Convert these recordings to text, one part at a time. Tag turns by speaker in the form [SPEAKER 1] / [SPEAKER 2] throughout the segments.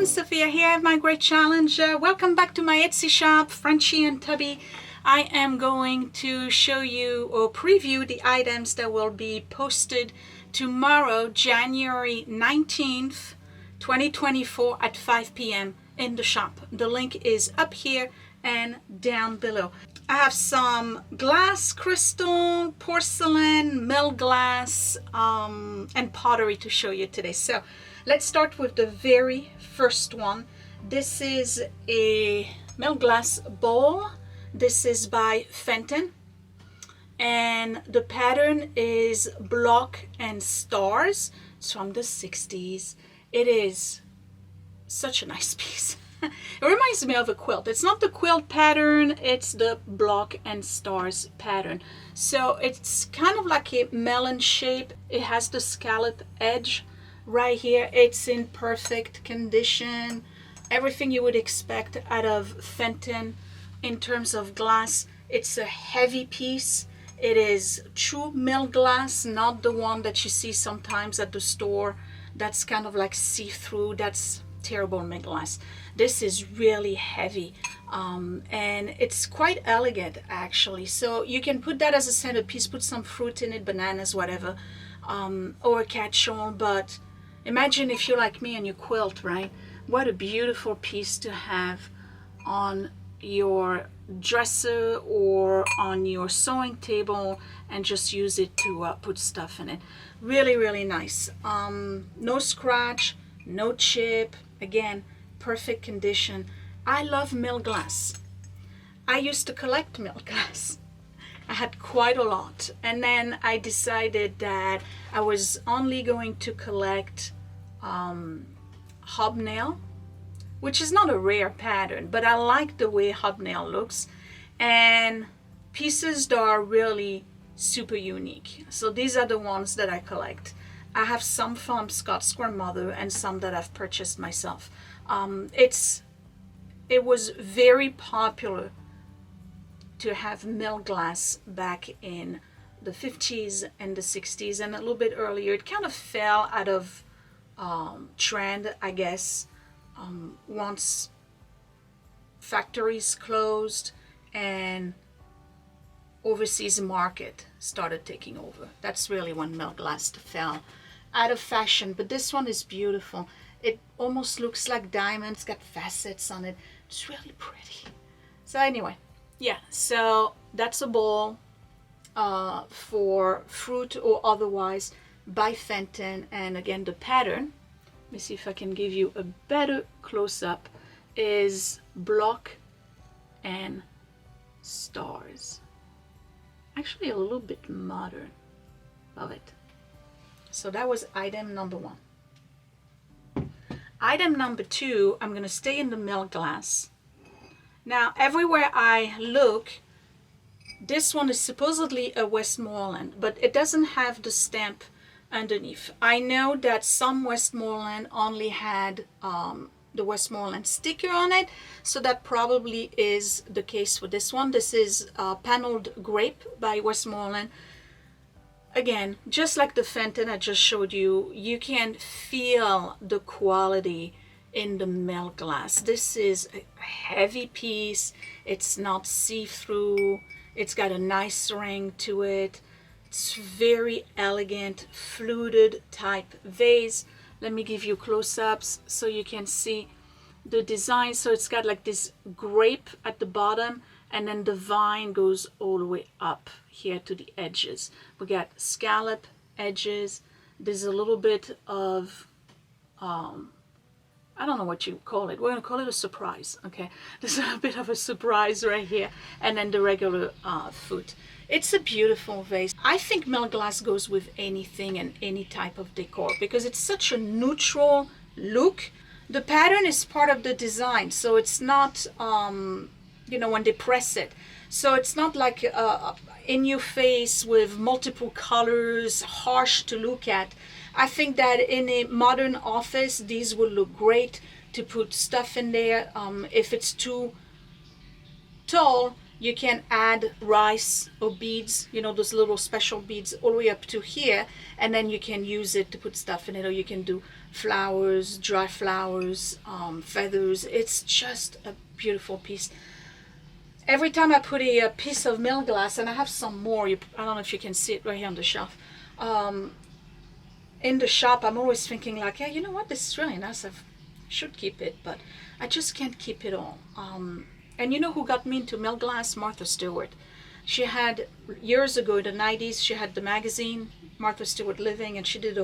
[SPEAKER 1] everyone, Sophia here at My Great Challenge. Welcome back to my Etsy shop, Frenchy and Tubby. I am going to show you or preview the items that will be posted tomorrow, January 19th, 2024 at 5 p.m. in the shop. The link is up here and down below. I have some glass, crystal, porcelain, milled glass, and pottery to show you today. So let's start with the very first one. This is a milled glass bowl. This is by Fenton, and the pattern is block and stars. It's from the 60s. It is such a nice piece. It reminds me of a quilt. It's not the quilt pattern, it's the block and stars pattern. So it's kind of like a melon shape. It has the scallop edge right here. It's in perfect condition. Everything you would expect out of Fenton in terms of glass. It's a heavy piece. It is true milled glass, not the one that you see sometimes at the store. That's kind of like see-through. That's terrible milled glass. This is really heavy, and it's quite elegant actually. So you can put that as a centerpiece, put some fruit in it, bananas, whatever, or a catch-all. But imagine if you're like me and you quilt, right? What a beautiful piece to have on your dresser or on your sewing table and just use it to put stuff in it. Really, really nice. No scratch, no chip. Again, perfect condition. I love milled glass. I used to collect milled glass. I had quite a lot, and then I decided that I was only going to collect hobnail, which is not a rare pattern, but I like the way hobnail looks, and pieces that are really super unique. So these are the ones that I collect. I have some from Scott's grandmother and some that I've purchased myself. It was very popular to have milled glass back in the 50s and the 60s and a little bit earlier. It kind of fell out of trend, I guess, once factories closed and overseas market started taking over. That's really when milled glass fell out of fashion. But this one is beautiful. It almost looks like diamonds. It's got facets on it. It's really pretty. So anyway, yeah, so that's a bowl for fruit or otherwise by Fenton. And again, the pattern, let me see if I can give you a better close-up, is block and stars. Actually a little bit modern. Love it. So that was item number one. Item number two, I'm going to stay in the milled glass. Now, everywhere I look, this one is supposedly a Westmoreland, but it doesn't have the stamp underneath. I know that some Westmoreland only had the Westmoreland sticker on it, so that probably is the case for this one. This is Paneled Grape by Westmoreland. Again, just like the Fenton I just showed you, you can feel the quality in the milled glass. This is a heavy piece. It's not see-through. It's got a nice ring to it. It's very elegant, fluted type vase. Let me give you close-ups so you can see the design. So it's got like this grape at the bottom, and then the vine goes all the way up here to the edges. We got scallop edges. There's a little bit of, I don't know what you call it. We're going to call it a surprise, okay? There's a bit of a surprise right here. And then the regular foot. It's a beautiful vase. I think milled glass goes with anything and any type of decor because it's such a neutral look. The pattern is part of the design, so it's not, you know, when they press it. So it's not like in your face with multiple colors, harsh to look at. I think that in a modern office, these would look great to put stuff in there. If it's too tall, you can add rice or beads, you know, those little special beads all the way up to here, and then you can use it to put stuff in it, or you can do flowers, dry flowers, feathers. It's just a beautiful piece. Every time I put a piece of milk glass, and I have some more, I don't know if you can see it right here on the shelf. In the shop, I'm always thinking like, yeah, you know what, this is really nice. I should keep it, but I just can't keep it all. And you know who got me into milk glass? Martha Stewart. She had, years ago in the 90s, she had the magazine, Martha Stewart Living, and she did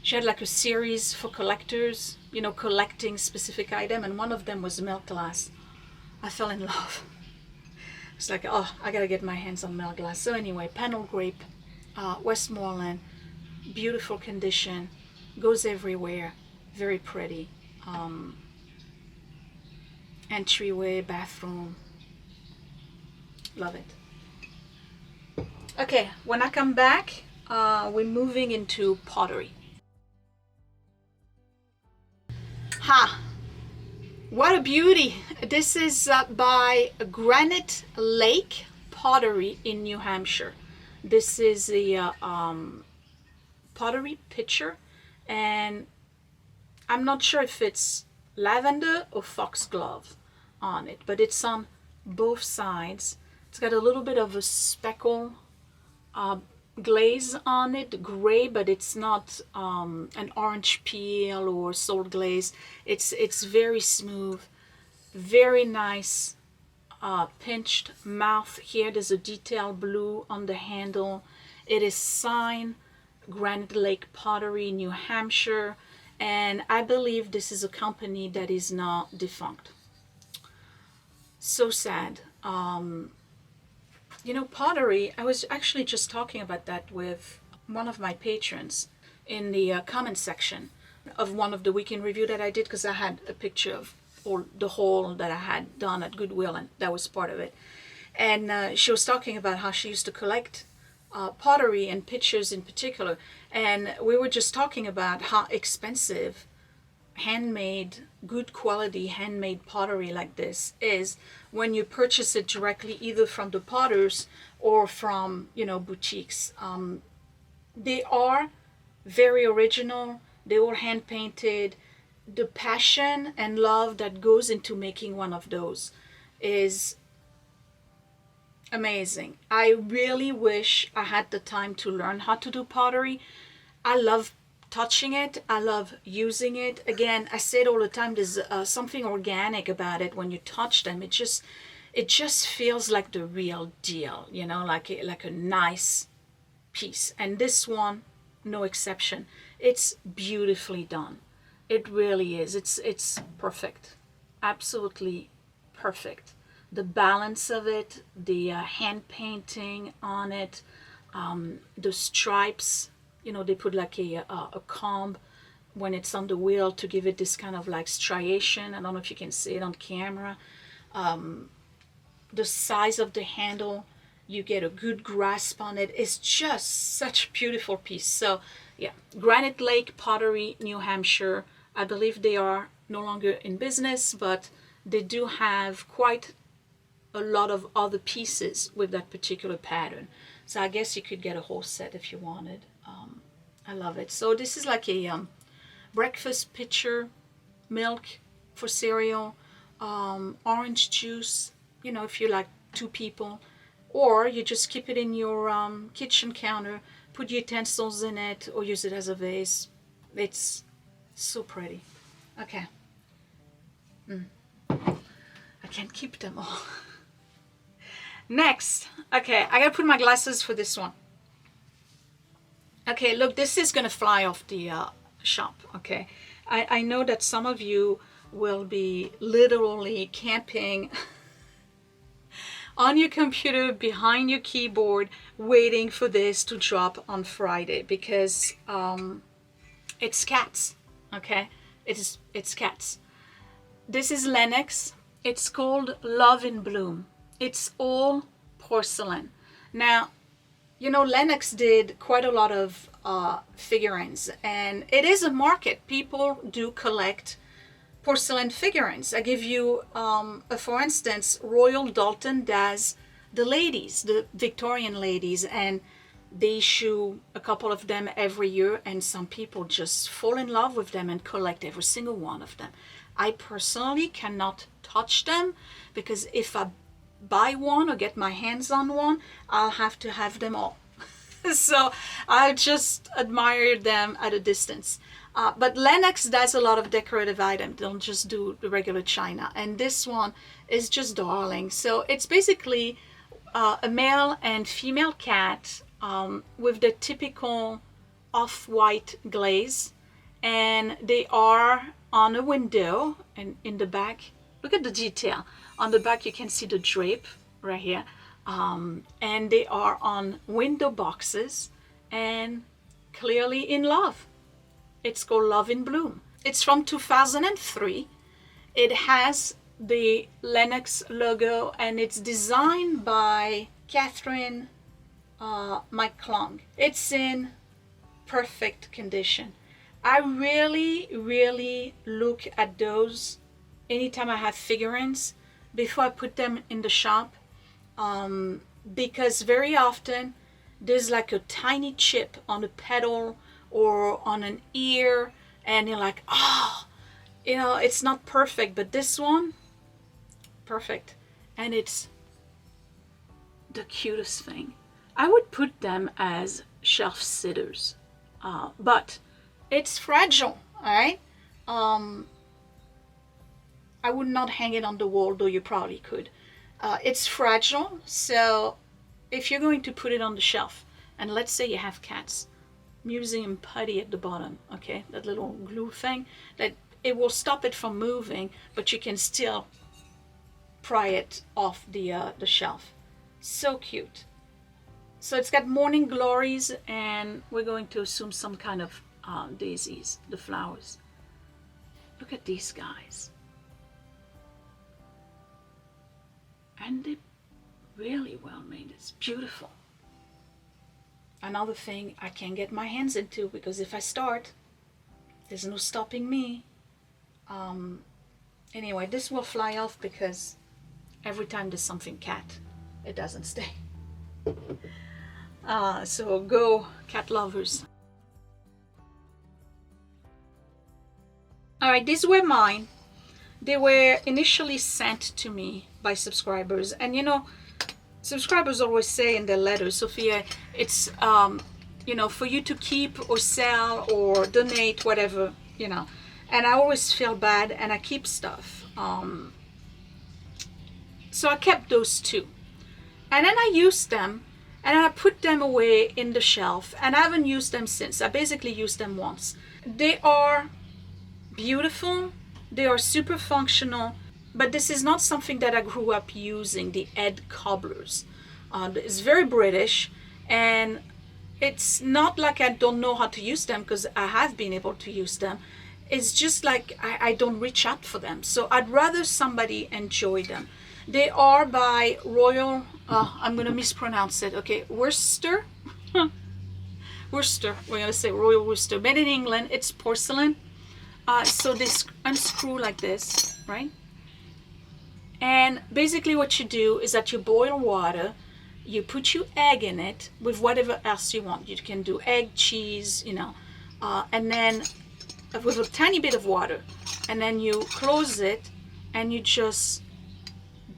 [SPEAKER 1] she had like a series for collectors, you know, collecting specific item, and one of them was milk glass. I fell in love. It's like, oh, I gotta get my hands on milk glass. So anyway, panel grape, Westmoreland, beautiful condition, goes everywhere, very pretty. Entryway, bathroom, love it. Okay, when I come back, we're moving into pottery. Ha! What a beauty! This is by Granite Lake Pottery in New Hampshire. This is the pottery pitcher, and I'm not sure if it's lavender or foxglove on it, but it's on both sides. It's got a little bit of a speckle glaze on it, gray, but it's not an orange peel or salt glaze. It's very smooth, very nice pinched mouth here. There's a detail blue on the handle. It is signed Granite Lake Pottery, New Hampshire, and I believe this is a company that is now defunct. So sad. You know, pottery, I was actually just talking about that with one of my patrons in the comment section of one of the weekend review that I did, because I had a picture of the haul that I had done at Goodwill, and that was part of it. And she was talking about how she used to collect pottery and pictures in particular. And we were just talking about how expensive handmade, good quality handmade pottery like this is when you purchase it directly either from the potters or from, you know, boutiques. They are very original. They are hand painted. The passion and love that goes into making one of those is amazing. I really wish I had the time to learn how to do pottery. I love touching it. I love using it. Again, I say it all the time, there's something organic about it. When you touch them, it just feels like the real deal, you know, like a nice piece. And this one, no exception. It's beautifully done. It really is. It's perfect. Absolutely perfect. The balance of it, the hand painting on it, the stripes, you know, they put like a comb when it's on the wheel to give it this kind of like striation. I don't know if you can see it on camera. The size of the handle, you get a good grasp on it. It's just such a beautiful piece. So yeah, Granite Lake Pottery, New Hampshire. I believe they are no longer in business, but they do have quite a lot of other pieces with that particular pattern. So I guess you could get a whole set if you wanted. I love it. So this is like a breakfast pitcher, milk for cereal, orange juice, you know, if you're like 2 people, or you just keep it in your kitchen counter, put utensils in it, or use it as a vase. It's so pretty. Okay. I can't keep them all. Next, okay, I gotta put my glasses for this one. Okay, look, this is gonna fly off the shop, okay? I know that some of you will be literally camping on your computer behind your keyboard waiting for this to drop on Friday, because it's cats, okay? It's cats. This is Lennox. It's called Love in Bloom. It's all porcelain. Now, you know, Lennox did quite a lot of figurines, and it is a market. People do collect porcelain figurines. I give you, for instance, Royal Dalton does the ladies, the Victorian ladies, and They issue a couple of them every year, and some people just fall in love with them and collect every single one of them. I personally cannot touch them because if I buy one or get my hands on one, I'll have to have them all. So I just admire them at a distance. But Lennox does a lot of decorative items. They don't just do the regular china. And this one is just darling. So it's basically a male and female cat with the typical off-white glaze. And they are on a window and in the back. Look at the detail. On the back you can see the drape right here. And they are on window boxes and clearly in love. It's called Love in Bloom. It's from 2003. It has the Lennox logo and it's designed by Catherine McClung. It's in perfect condition. I really look at those anytime I have figurines before I put them in the shop. Because very often there's like a tiny chip on a petal or on an ear and you're like, oh, you know, it's not perfect, but this one, perfect. And it's the cutest thing. I would put them as shelf sitters, but it's fragile, all right? I would not hang it on the wall, though you probably could. It's fragile, so if you're going to put it on the shelf, and let's say you have cats, museum putty at the bottom, okay, that little glue thing, that it will stop it from moving, but you can still pry it off the shelf. So cute. So it's got morning glories, and we're going to assume some kind of daisies, the flowers. Look at these guys. And they're really well made. It's beautiful. Another thing I can't get my hands into because if I start, there's no stopping me. Anyway, this will fly off because every time there's something cat, it doesn't stay. So go cat lovers. Alright, these were mine. They were initially sent to me by subscribers, and you know, subscribers always say in their letters, Sophia, it's you know, for you to keep or sell or donate, whatever, you know. And I always feel bad, and I keep stuff. So I kept those two, and then I used them, and I put them away in the shelf, and I haven't used them since. I basically used them once. They are beautiful. They are super functional, but this is not something that I grew up using, the Ed Cobblers. It's very British, and it's not like I don't know how to use them, because I have been able to use them. It's just like I don't reach out for them. So I'd rather somebody enjoy them. They are by Royal, I'm going to mispronounce it, okay, Worcester. Worcester, we're going to say Royal Worcester. Made in England, it's porcelain. So they unscrew like this, right? And basically what you do is that you boil water, you put your egg in it with whatever else you want. You can do egg, cheese, you know, and then with a tiny bit of water. And then you close it and you just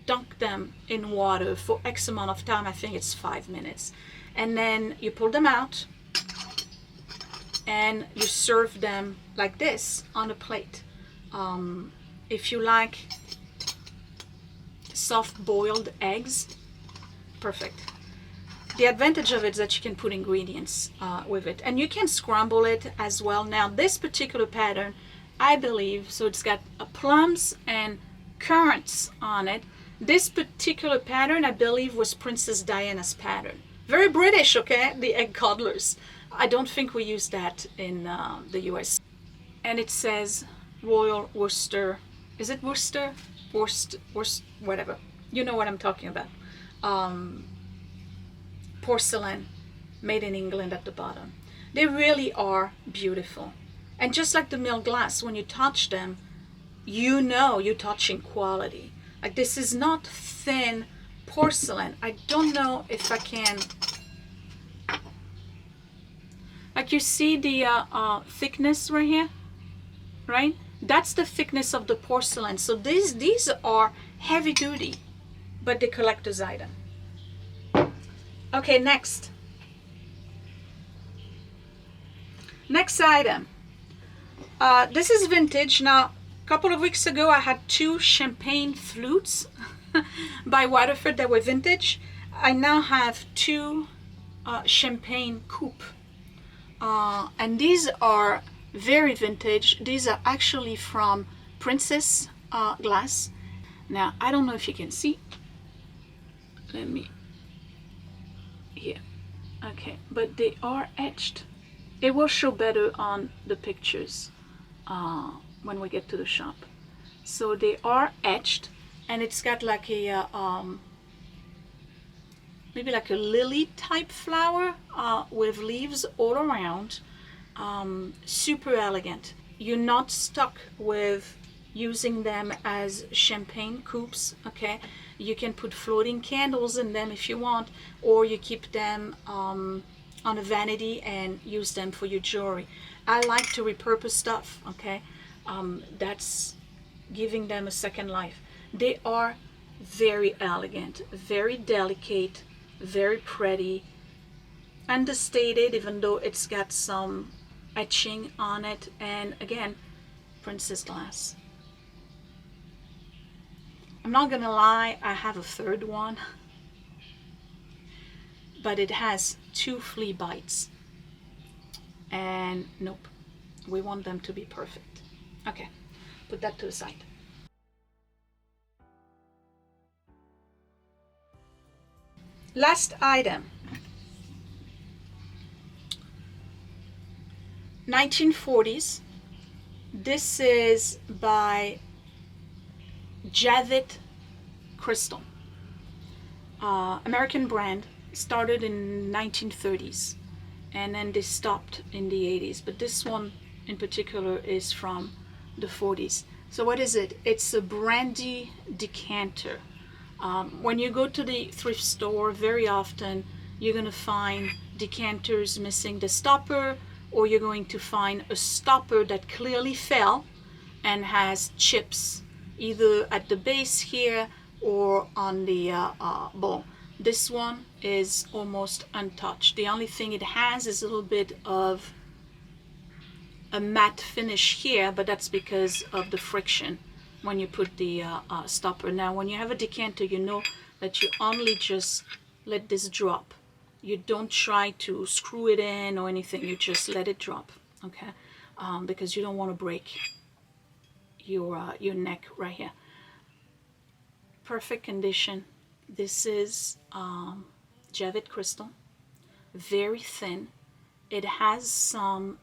[SPEAKER 1] dunk them in water for X amount of time. I think it's 5 minutes. And then you pull them out and you serve them like this on a plate. If you like soft boiled eggs, perfect. The advantage of it is that you can put ingredients with it, and you can scramble it as well. Now this particular pattern, I believe, so it's got plums and currants on it. This particular pattern, I believe, was Princess Diana's pattern. Very British, okay? The egg coddlers. I don't think we use that in the US. And it says Royal Worcester. Is it Worcester? Worcester, whatever. You know what I'm talking about. Porcelain, made in England at the bottom. They really are beautiful. And just like the milled glass, when you touch them, you know you're touching quality. Like, this is not thin porcelain. I don't know if I can Like you see the thickness right here, right? That's the thickness of the porcelain. So these are heavy duty, but the collector's item. Okay, next item. This is vintage. Now, a couple of weeks ago, I had 2 champagne flutes by Waterford that were vintage. I now have 2 champagne coupe. And these are very vintage. These are actually from Princess glass. Now, I don't know if you can see. Let me, here. Okay, but they are etched. It will show better on the pictures when we get to the shop. So they are etched, and it's got like a maybe like a lily type flower with leaves all around. Super elegant. You're not stuck with using them as champagne coupes, okay? You can put floating candles in them if you want, or you keep them on a vanity and use them for your jewelry. I like to repurpose stuff, okay? That's giving them a second life. They are very elegant, very delicate, very pretty, understated, even though it's got some etching on it, and again, princess glass. I'm not gonna lie, I have a third one, but it has 2 flea bites, and nope, we want them to be perfect. Okay, put that to the side. Last item, 1940s. This is by Granite Crystal, American brand, started in 1930s, and then they stopped in the 80s, but this one in particular is from the 40s. So what is it? It's a Brandy Decanter. When you go to the thrift store, very often you're going to find decanters missing the stopper, or you're going to find a stopper that clearly fell and has chips either at the base here or on the bowl. This one is almost untouched. The only thing it has is a little bit of a matte finish here, but that's because of the friction when you put the stopper. Now, when you have a decanter, you know that you only just let this drop. You don't try to screw it in or anything. You just let it drop, okay? Because you don't want to break your neck right here. Perfect condition. This is Granite Crystal, very thin. It has some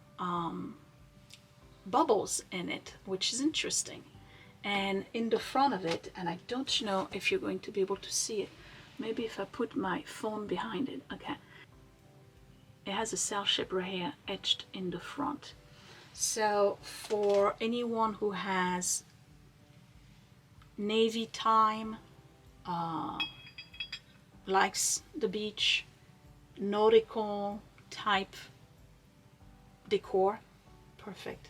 [SPEAKER 1] bubbles in it, which is interesting. And in the front of it, and I don't know if you're going to be able to see it, maybe if I put my phone behind it, okay. It has a cell shape right here etched in the front. So for anyone who has navy time, likes the beach, nautical type decor, perfect.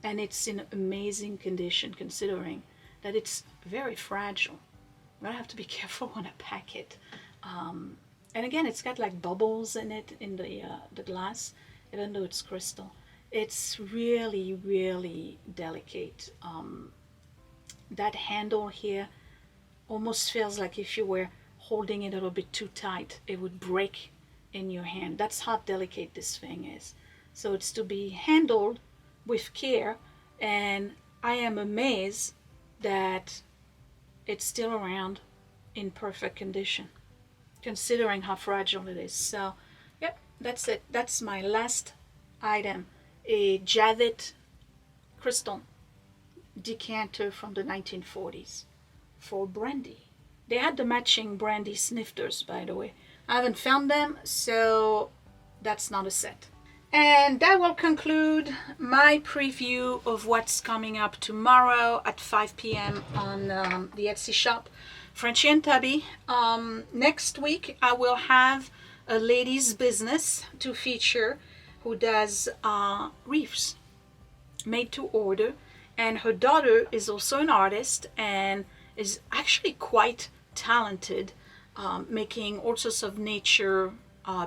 [SPEAKER 1] And it's in amazing condition, considering that it's very fragile. I'm gonna have to be careful when I pack it. And again, it's got like bubbles in it, in the glass, even though it's crystal. It's really, really delicate. That handle here almost feels like if you were holding it a little bit too tight, it would break in your hand. That's how delicate this thing is. So it's to be handled with care, and I am amazed that it's still around in perfect condition, considering how fragile it is. So, yep, that's it. That's my last item, a Granite Crystal decanter from the 1940s for brandy. They had the matching brandy snifters, by the way. I haven't found them, so that's not a set. And that will conclude my preview of what's coming up tomorrow at 5 p.m. on the Esty Shop, Frenchy and Tubby. Next week, I will have a ladies' business to feature who does wreaths made to order, and her daughter is also an artist and is actually quite talented, making all sorts of nature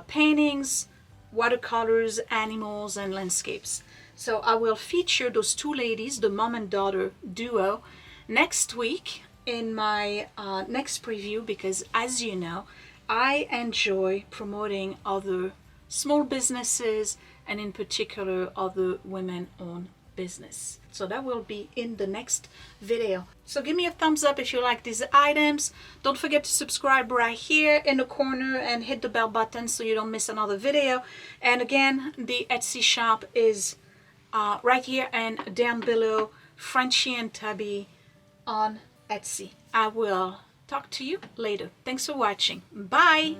[SPEAKER 1] paintings, watercolors, animals, and landscapes. So I will feature those two ladies, the mom and daughter duo, next week in my next preview, because as you know, I enjoy promoting other small businesses, and in particular other women-owned business. So that will be in the next video. So give me a thumbs up if you like these items. Don't forget to subscribe right here in the corner and hit the bell button so you don't miss another video. And again, the Etsy shop is right here and down below, Frenchy and Tubby on Etsy. I will talk to you later. Thanks for watching. Bye.